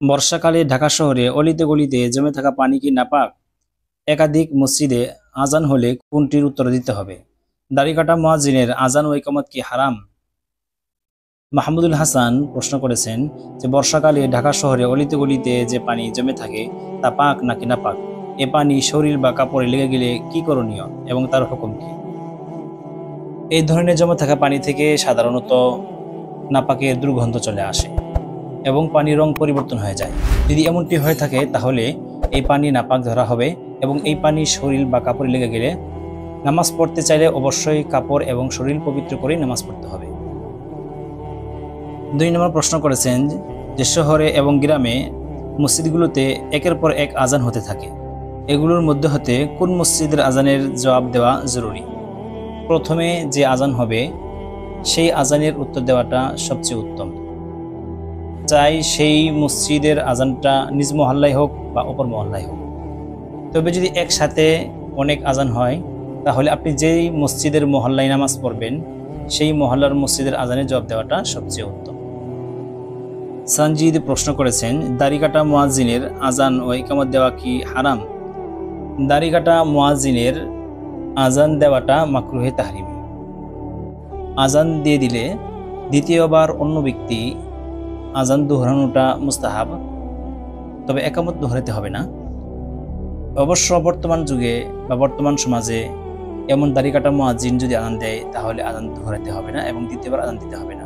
বর্ষাকালে ঢাকা শহরে অলিতে গলিতে জমে থাকা পানি কি নাপাক? একাধিক মসজিদে আজান হলে কোনটির উত্তর দিতে হবে? দাড়ি কাটা মুয়াজ্জিনের আজান ও ইকামত কি হারাম? মাহমুদুল হাসান প্রশ্ন করেছেন যে বর্ষাকালে ঢাকা শহরে অলিতে গলিতে যে পানি জমে থাকে তা পাক নাকি নাপাক? এ পানি শরীর বা কাপড়ে লেগে গেলে কি করণীয় এবং তার হুকুম কি? এই ধরনের জমে থাকা পানি থেকে সাধারণত নাপাকের দুর্গন্ধ চলে আসে এবং পানির রং পরিবর্তন হয়ে যায়। যদি এমনটি হয়ে থাকে তাহলে এই পানি নাপাক ধরা হবে এবং এই পানি শরীর বা কাপড়ে লেগে গেলে নামাজ পড়তে চাইলে অবশ্যই কাপড় এবং শরীর পবিত্র করে নামাজ পড়তে হবে। 2 নম্বর প্রশ্ন করেছেন যে শহরে এবং গ্রামে মসজিদগুলোতে একের পর এক আজান হতে থাকে, এগুলোর মধ্যে হতে কোন মসজিদের আজানের জবাব দেওয়া জরুরি? প্রথমে যে আজান হবে সেই আজানের উত্তর দেওয়াটা সবচেয়ে উত্তম। চাই সেই মসজিদের আজানটা নিজ মহল্লায় হোক বা অপর মহল্লায় হোক। তবে যদি একসাথে অনেক আজান হয় তাহলে আপনি যেই মসজিদের মহল্লায় নামাজ পড়বেন সেই মহল্লার মসজিদের আজানের জবাব দেওয়াটা সবচেয়ে উত্তম। সঞ্জিদ প্রশ্ন করেছেন দাড়ি কাটা মুয়াজ্জিনের আজান ও ইকামত দেওয়া কি হারাম? দাড়ি কাটা মুয়াজ্জিনের আজান দেওয়াটা মাকরুহে তাহরিমি। আজান দিয়ে দিলে দ্বিতীয়বার অন্য ব্যক্তি আজান দোহরানোটা মুস্তাহাব, তবে একামত দোহরাতে হবে না। অবশ্য বর্তমান যুগে বা বর্তমান সমাজে এমন দাড়ি কাটা মুয়াজ্জিন যদি আজান দেয় তাহলে আজান দোহরাতে হবে না এবং দ্বিতীয়বার আজান দিতে হবে না।